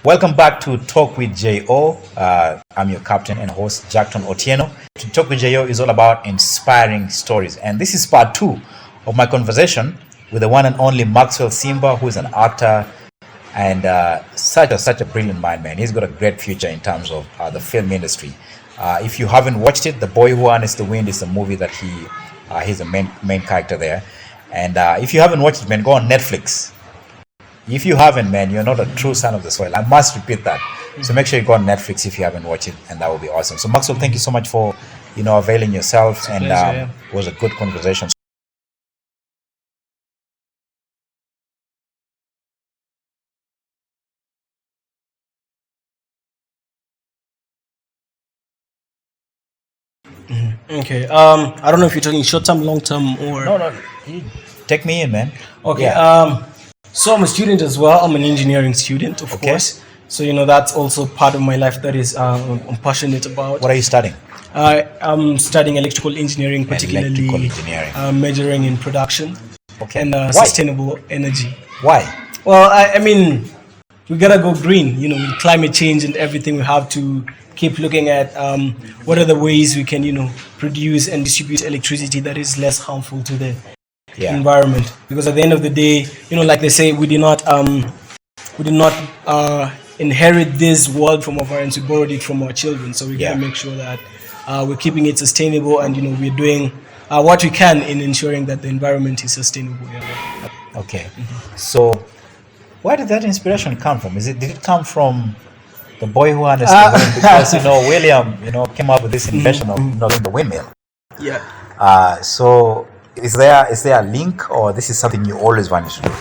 Welcome back to Talk with JO. I'm your captain and host, Jackton Otieno. To Talk with JO is all about inspiring stories. And this is part two of my conversation with the one and only Maxwell Simba, who is an actor and such a brilliant mind, man. He's got a great future in terms of the film industry. If you haven't watched it, The Boy Who Harnessed the Wind is a movie that he's the main character there. And if you haven't watched it, man, go on Netflix. If you haven't, man, you're not a true son of the soil. I must repeat that. So make sure you go on Netflix if you haven't watched it, and that will be awesome. So Maxwell, thank you so much for availing yourself, and it was a good conversation. Okay. I don't know if you're talking short term, long term, or No, take me in, man. okay. Yeah. So I'm a student as well. I'm an engineering student, of Okay. course. So that's also part of my life that is I'm passionate about. What are you studying? I'm studying electrical engineering, particularly Electrical engineering. majoring in production Okay. and Why? sustainable energy. Why? Well, I mean, we gotta go green. With climate change and everything, we have to keep looking at what are the ways we can, produce and distribute electricity that is less harmful to the Yeah. environment. Because at the end of the day, like they say, we did not inherit this world from our parents. We borrowed it from our children. So we gotta make sure that we're keeping it sustainable, and we're doing what we can in ensuring that the environment is sustainable. Okay. So where did that inspiration come from? Did it come from the boy who understood wind? Because William came up with this invention of the windmill. Yeah. So is there a link, or this is something you always wanted to do?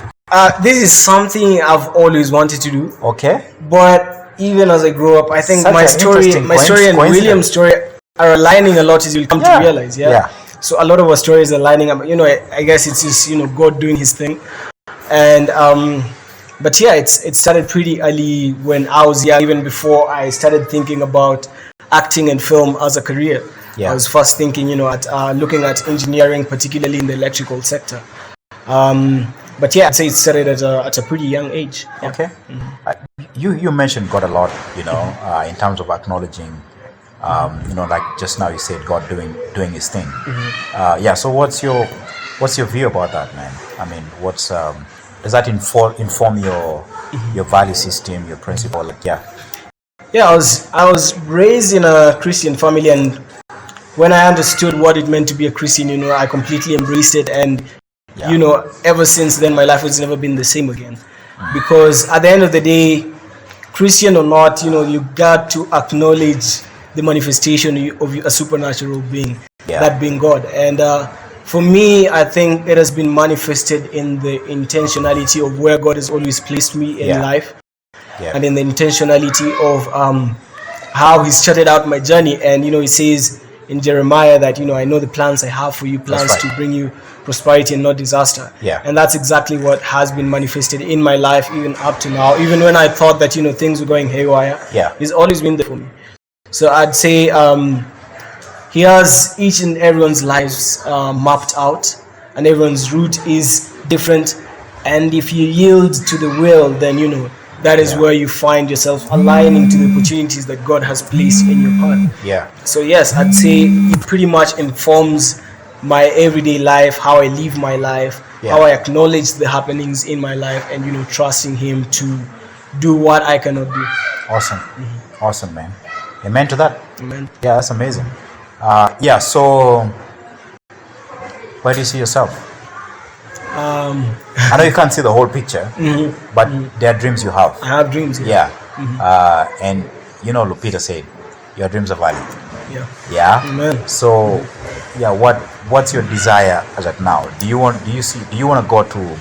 This is something I've always wanted to do. Okay. But even as I grew up, I think Such my an story interesting and coincidence. William's story are aligning a lot, as you'll come to realize. Yeah. So a lot of our stories are lining up. I guess it's just God doing His thing, and but yeah, it started pretty early when I was young. Even before I started thinking about acting and film as a career. Yeah. I was first thinking, looking at engineering, particularly in the electrical sector. But yeah, I'd say it started at a pretty young age. Yeah. Okay. You mentioned God a lot, in terms of acknowledging, like just now you said God doing His thing. Yeah. So what's your view about that, man? I mean, does that inform your value system, your principle? Yeah, I was raised in a Christian family, and when I understood what it meant to be a Christian, I completely embraced it, and ever since then my life has never been the same again. Because at the end of the day, Christian or not, you got to acknowledge the manifestation of a supernatural being, that being God. And for me, I think it has been manifested in the intentionality of where God has always placed me in life. And in the intentionality of how He started out my journey. And He says in Jeremiah that I know the plans I have for you, plans to bring you prosperity and not disaster. And that's exactly what has been manifested in my life, even up to now. Even when I thought that things were going haywire, He's always been there for me. So I'd say He has each and everyone's lives mapped out, and everyone's route is different. And if you yield to the will, then that is where you find yourself aligning to the opportunities that God has placed in your path. So yes, I'd say it pretty much informs my everyday life, how I live my life, how I acknowledge the happenings in my life, and trusting Him to do what I cannot do. Awesome. Awesome, man. Amen to that. Amen. Yeah, that's amazing. So where do you see yourself? I know you can't see the whole picture, but there are dreams you have. I have dreams. And Lupita said, your dreams are valid. Yeah. Amen. So, what's your desire as at now? Do you want to go to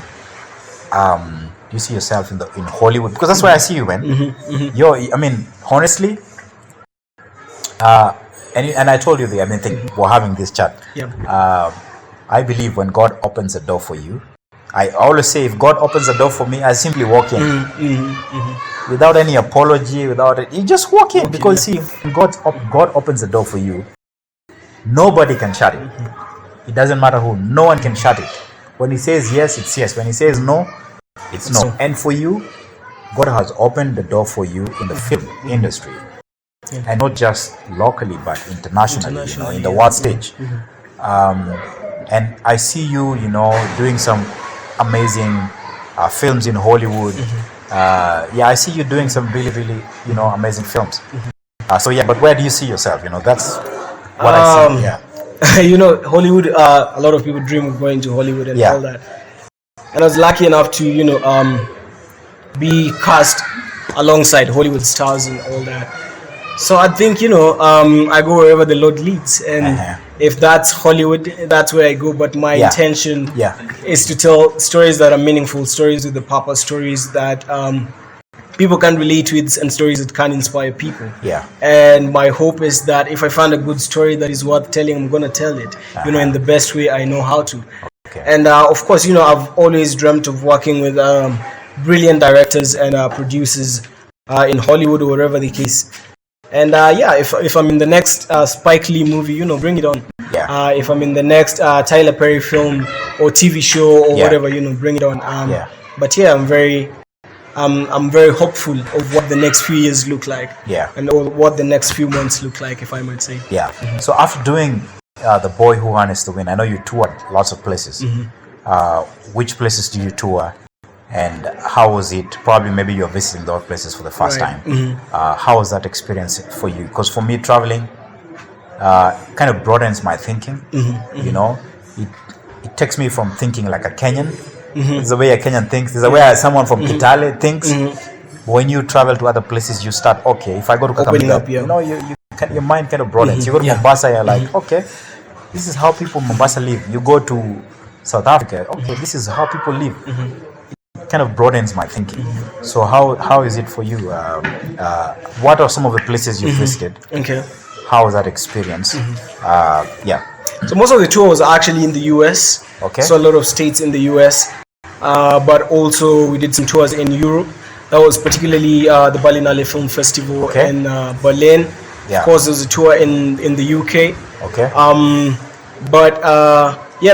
do you see yourself in Hollywood? Because that's where I see you, man. Honestly, and I told you we're having this chat. I believe when God opens a door for you, I always say, if God opens a door for me, I simply walk in without any apology, you just walk in, because see, when God opens the door for you, nobody can shut it. It doesn't matter who, no one can shut it. When He says yes, it's yes. When He says no, it's no. And for you, God has opened the door for you in the film industry, and not just locally but internationally, in the world stage. And I see you, doing some amazing films in Hollywood. I see you doing some really, really, amazing films. But where do you see yourself? That's what I see. Yeah. Hollywood. A lot of people dream of going to Hollywood and all that. And I was lucky enough to, be cast alongside Hollywood stars and all that. So I think, I go wherever the Lord leads. And if that's Hollywood, that's where I go. But my intention is to tell stories that are meaningful, stories with the purpose, stories that people can relate with, and stories that can inspire people. Yeah. And my hope is that if I find a good story that is worth telling, I'm going to tell it, in the best way I know how to. Okay. And of course, I've always dreamt of working with brilliant directors and producers in Hollywood or wherever the case. And if I'm in the next Spike Lee movie, bring it on. Yeah. If I'm in the next Tyler Perry film or TV show or whatever, bring it on. But I'm very hopeful of what the next few years look like. Yeah. And what the next few months look like, if I might say. Yeah. So after doing The Boy Who Harnessed the Wind, I know you toured lots of places. Which places do you tour? And how was it? Probably maybe you're visiting those places for the first time. How was that experience for you? Because for me, traveling kind of broadens my thinking. It takes me from thinking like a Kenyan. It's the way a Kenyan thinks. It's the way someone from Kitale thinks. When you travel to other places, you start, okay, if I go to Kakamega, your mind kind of broadens. You go to Mombasa, you're like, okay, this is how people in Mombasa live. You go to South Africa, okay, this is how people live. Kind of broadens my thinking. So how is it for you? What are some of the places you visited? Okay. How was that experience? So most of the tour was actually in the US. Okay. So a lot of states in the US. But also we did some tours in Europe. That was particularly the Berlinale Film Festival in Berlin. Yeah. Of course, there was a tour in the UK. Okay.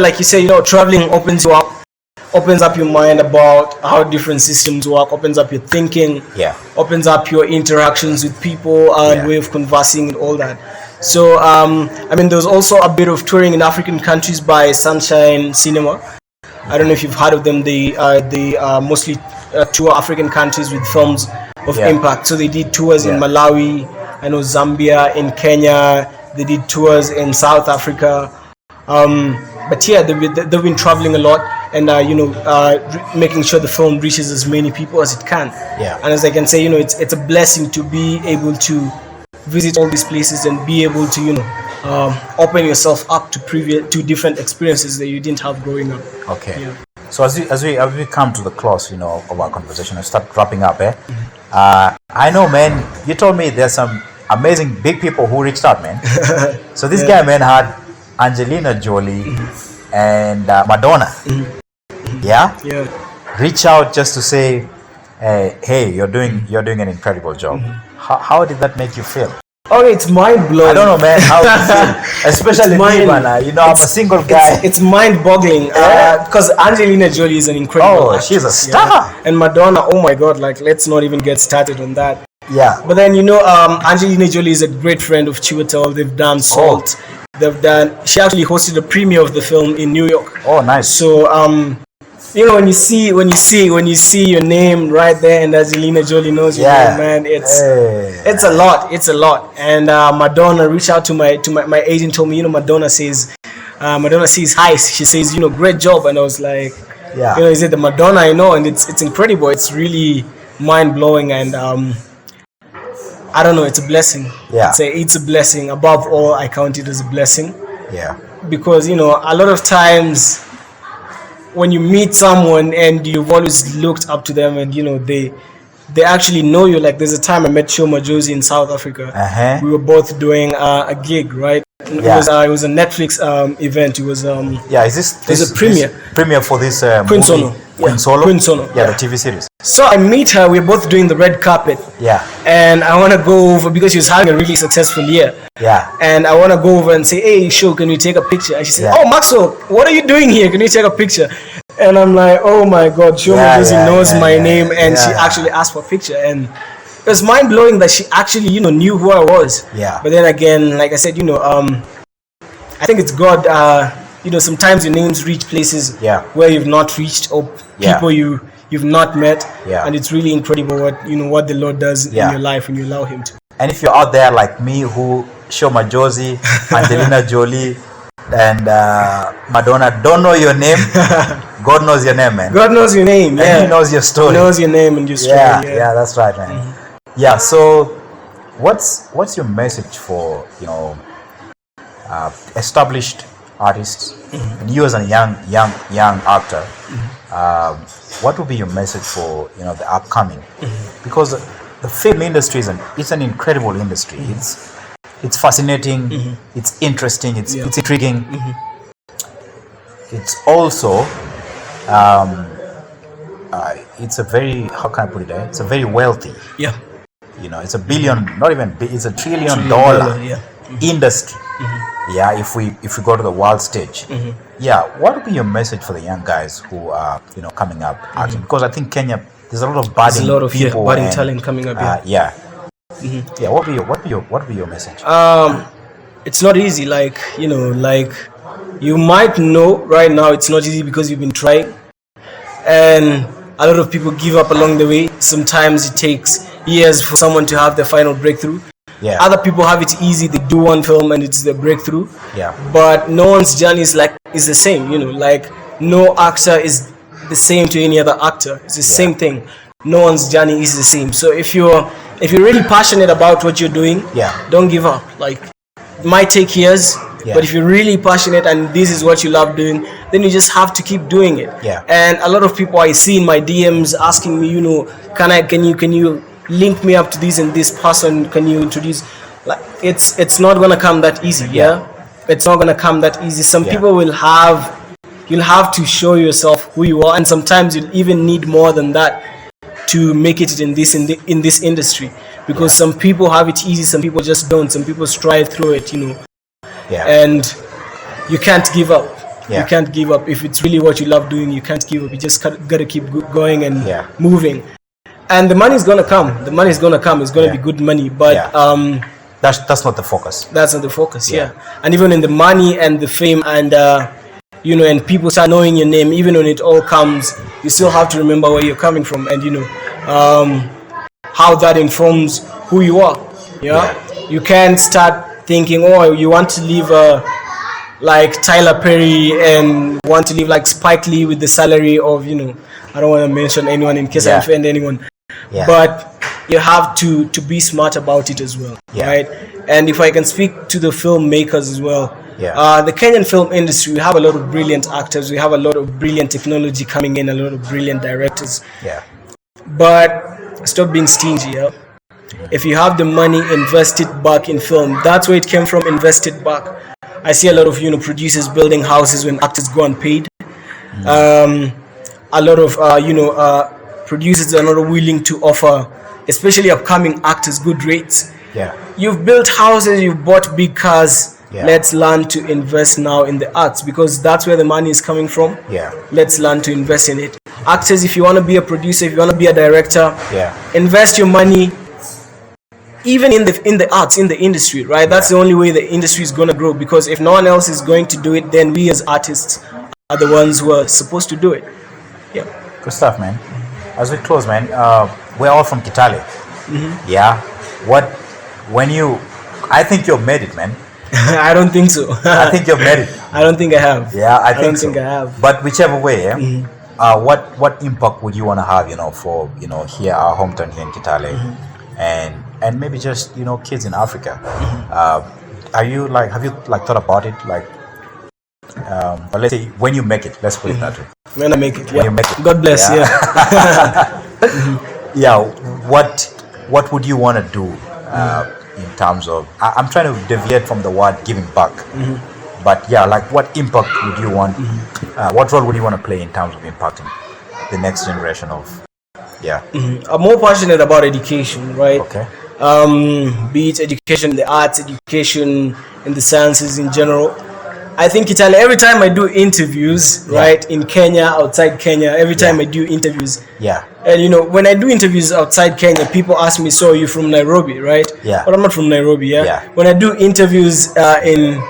Like you say, traveling opens up your mind about how different systems work, opens up your thinking, opens up your interactions with people and way of conversing and all that. So, there was also a bit of touring in African countries by Sunshine Cinema. I don't know if you've heard of them. They mostly tour African countries with films of impact. So they did tours in Malawi, I know Zambia, in Kenya. They did tours in South Africa. They've been traveling a lot and making sure the film reaches as many people as it can. And as I can say, it's a blessing to be able to visit all these places and be able to open yourself up to different experiences that you didn't have growing up. Okay. So as we come to the close, of our conversation and start wrapping up, I know, man. You told me there's some amazing big people who reached out, man. So this guy, man, had Angelina Jolie and Madonna. Reach out just to say, hey, you're doing an incredible job. How did that make you feel? Oh, it's mind blowing. I don't know, man, how to feel, especially me, man. I'm a single guy. It's mind boggling because Angelina Jolie is an incredible actress. She's a star. And Madonna, oh my God, let's not even get started on that. But then Angelina Jolie is a great friend of Chiwetel. They've done Salt. She actually hosted a premiere of the film in New York. Oh, nice. So when you see your name right there and Angelina Jolie knows your name, man, it's a lot. And Madonna reached out to my agent, told me, Madonna says hi. She says, great job. And I was like, is it the Madonna I know? And it's incredible. It's really mind blowing. And I don't know, it's a blessing. It's a blessing. Above all, I count it as a blessing. Because a lot of times when you meet someone and you've always looked up to them and they actually know you. Like there's a time I met Shoma Josie in South Africa. We were both doing a gig, right? It was a Netflix event. It was is this a premiere for this Queen Sono. Queen Solo? Queen Sono. The TV series. So I meet her, we're both doing the red carpet. And I want to go over, because she was having a really successful year. And I want to go over and say, hey, can we take a picture? And she said, oh, Maxwell, what are you doing here? Can we take a picture? And I'm like, oh my God, Shoma Josie knows my name, and she yeah. actually asked for a picture, and it was mind blowing that she actually, knew who I was. Yeah. But then again, like I said, I think it's God. Sometimes your names reach places where you've not reached, or people you've not met, and it's really incredible what the Lord does in your life when you allow Him to. And if you're out there like me, who Shoma Josie, Angelina Jolie, and Madonna don't know your name, God knows your name, man. God knows your name, and He knows your story. He knows your name and your story. Yeah, that's right, man. Yeah. So, what's your message for established artists, and you as a young actor? What would be your message for the upcoming? Because the film industry it's an incredible industry. It's fascinating. It's interesting. It's intriguing. It's also it's a very, how can I put it? It's a very wealthy. Yeah. It's a billion, not even. It's $1 trillion industry. Yeah. If we go to the world stage. Yeah. What would be your message for the young guys who are coming up acting? Because I think Kenya, there's a lot of budding people, budding talent coming up. Yeah. What would be your message? It's not easy. Like you might know right now, it's not easy because you've been trying, and a lot of people give up along the way. Sometimes it takes years for someone to have the final breakthrough. Yeah. Other people have it easy. They do one film and it's the breakthrough. Yeah. But no one's journey is the same. Like no actor is the same to any other actor. It's the same thing. No one's journey is the same. So if you're really passionate about what you're doing, don't give up. Like it might take years, but if you're really passionate and this is what you love doing, then you just have to keep doing it. Yeah. And a lot of people I see in my DMs asking me, can you link me up to this and this person? Can you introduce? Like it's not gonna come that easy. It's not gonna come that easy. Some people you'll have to show yourself who you are, and sometimes you'll even need more than that to make it in this industry, because some people have it easy, some people just don't. Some people strive through it, and you can't give up. You can't give up. If it's really what you love doing, you can't give up. You just gotta keep going and moving, and the money's gonna come. It's gonna be good money, but that's not the focus. That's not the focus. And even in the money and the fame and and people start knowing your name, even when it all comes, you still have to remember where you're coming from, and how that informs who you are. You can't start thinking, oh, you want to live like Tyler Perry and want to live like Spike Lee with the salary of I don't want to mention anyone in case I offend anyone, but you have to be smart about it as well, right? And if I can speak to the filmmakers as well, the Kenyan film industry, we have a lot of brilliant actors, we have a lot of brilliant technology coming in, a lot of brilliant directors. But stop being stingy. If you have the money, invest it back in film. That's where it came from. Invest it back. I see a lot of producers building houses when actors go unpaid. A lot of producers are not willing to offer, especially upcoming actors, good rates. You've built houses, you've bought big cars. Let's learn to invest now in the arts, because that's where the money is coming from. Let's learn to invest in it. Actors, if you want to be a producer, if you want to be a director, invest your money even in the arts, in the industry, right? That's the only way the industry is going to grow, because if no one else is going to do it, then we as artists are the ones who are supposed to do it. Good stuff, man. As we close, man, we're all from Kitale. I think you've made it, man. I don't think so. I think you've made it. I don't think I have. I don't think I have. But whichever way, what impact would you want to have, for here, our hometown here in Kitale, and maybe just kids in Africa? Have you thought about it, but let's say when you make it, let's put it that way. When I make it, when you make it. God bless. What would you want to do in terms of, I'm trying to deviate from the word giving back, but what impact would you want, what role would you want to play in terms of impacting the next generation of I'm more passionate about education, right? Be it education in the arts, education in the sciences in general. I think Kitale, every time I do interviews, right, in Kenya, outside Kenya, every time I do interviews. Yeah. And you know, when I do interviews outside Kenya, people ask me, so you're from Nairobi, right? Yeah. But I'm not from Nairobi, Yeah. When I do interviews in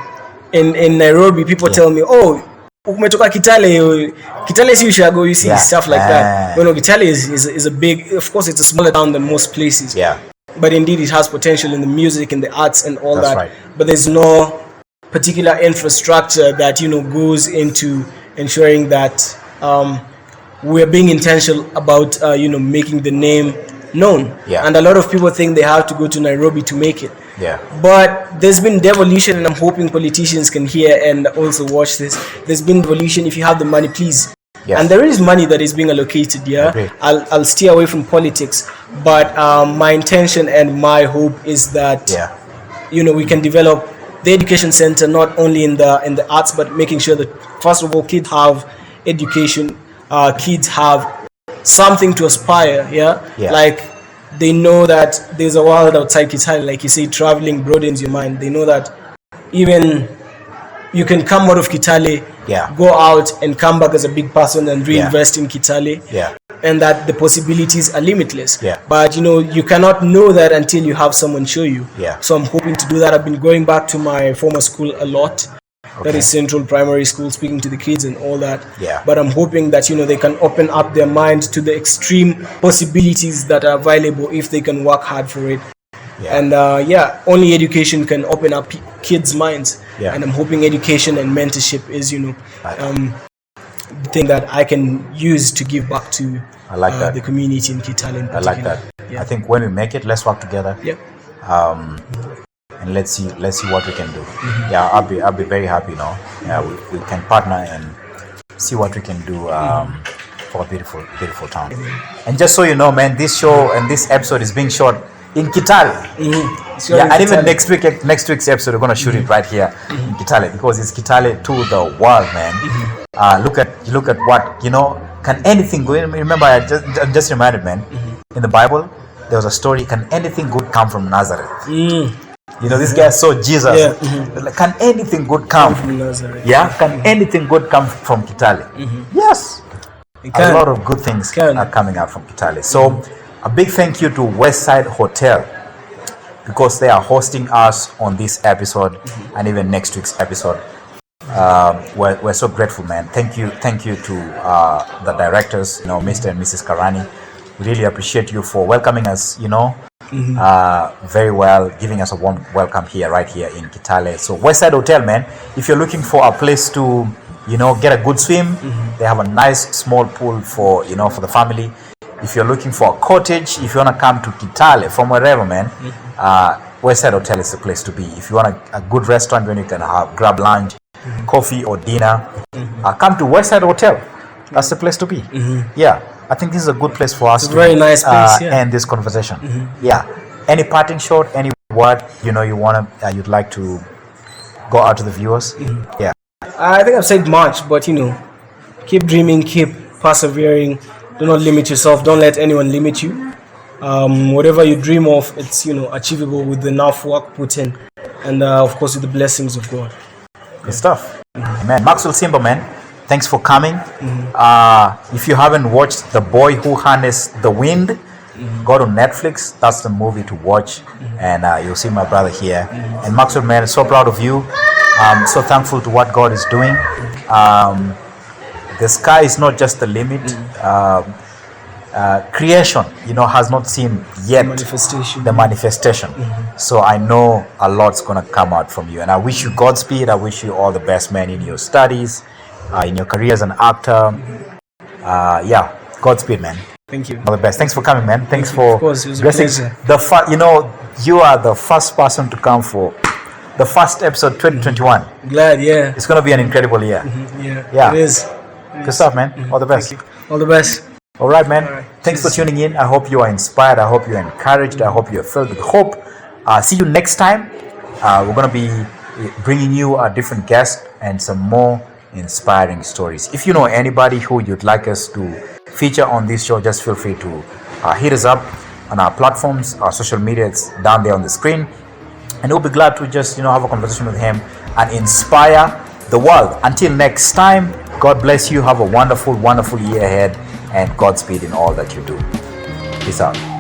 Nairobi, people tell me, oh, umetoka Kitale, Kitale si Ushago, you see, stuff like that. You know, Kitale is a big, of course, it's a smaller town than most places. Yeah. But indeed, it has potential in the music, in the arts, and all that. Right. But there's no particular infrastructure that, you know, goes into ensuring that we're being intentional about, you know, making the name known. Yeah. And a lot of people think they have to go to Nairobi to make it. Yeah. But there's been devolution, and I'm hoping politicians can hear and also watch this. There's been devolution. If you have the money, please. Yes. And there is money that is being allocated. Okay. I'll stay away from politics, but my intention and my hope is that you know, we can develop the education center not only in the arts, but making sure that first of all kids have education, kids have something to aspire. Like they know that there's a world outside Kitale. Like you say, traveling broadens your mind. They know that even you can come out of Kitale, go out and come back as a big person and reinvest in Kitale, and that the possibilities are limitless. But you know, you cannot know that until you have someone show you. So I'm hoping to do that. I've been going back to my former school a lot. That is Central Primary School, speaking to the kids and all that. But I'm hoping that, you know, they can open up their mind to the extreme possibilities that are available if they can work hard for it. And only education can open up kids' minds. And I'm hoping education and mentorship is, you know, the thing that I can use to give back to the community in Kitale in particular. I like that. I think when we make it, let's work together. And let's see what we can do. I'll be very happy, you know. We can partner and see what we can do for a beautiful town. And just so you know, man, this show and this episode is being shot in Kitale. And even next week's episode, we're gonna shoot it right here in Kitale, because it's Kitale to the world, man. Look at what, you know. Can anything good? Remember, I'm just reminded, man. In the Bible, there was a story. Can anything good come from Nazareth? You know, this guy saw Jesus. Like, can anything good come from Nazareth? Can anything good come from Kitale? Yes. A lot of good things are coming out from Kitale. So a big thank you to Westside Hotel, because they are hosting us on this episode and even next week's episode. We're so grateful, man. Thank you to the directors, you know, Mr. and Mrs. Karani. We really appreciate you for welcoming us, you know, very well, giving us a warm welcome right here in Kitale. So Westside Hotel, man, if you're looking for a place to, you know, get a good swim, they have a nice small pool for, you know, for the family. If you're looking for a cottage, if you want to come to Kitale from wherever, man, Westside Hotel is the place to be. If you want a good restaurant when you can grab lunch, coffee or dinner, come to Westside Hotel. That's the place to be. I think this is a good place for us to very nice place, end this conversation. Any parting shot, any word, you know, you'd like to go out to the viewers? I think I've said much, but you know, keep dreaming, keep persevering. Do not limit yourself. Don't let anyone limit you. Whatever you dream of, it's, you know, achievable with enough work put in, and of course with the blessings of God. Good stuff. Amen. Maxwell, Simba, man, thanks for coming. If you haven't watched The Boy Who Harnessed the Wind, go to Netflix. That's the movie to watch, and you'll see my brother here. And Maxwell, man, so proud of you. I'm so thankful to what God is doing. The sky is not just the limit. Creation, you know, has not seen yet the manifestation. So I know a lot's gonna come out from you, and I wish you Godspeed. I wish you all the best, man, in your studies, in your career as an actor. Godspeed, man. Thank you. All the best. Thanks for coming, man. Thanks for of course, it was a pleasure. You know, you are the first person to come for the first episode 2021. Glad, It's gonna be an incredible year. It is. Good stuff, man. All the best. All the best. All right, man. Thanks for tuning in. I hope you are inspired. I hope you're encouraged. I hope you're filled with hope. See you next time. We're going to be bringing you a different guest and some more inspiring stories. If you know anybody who you'd like us to feature on this show, just feel free to hit us up on our platforms, our social media. It's down there on the screen. And we'll be glad to just, you know, have a conversation with him and inspire the world. Until next time, God bless you. Have a wonderful, wonderful year ahead, and Godspeed in all that you do. Peace out.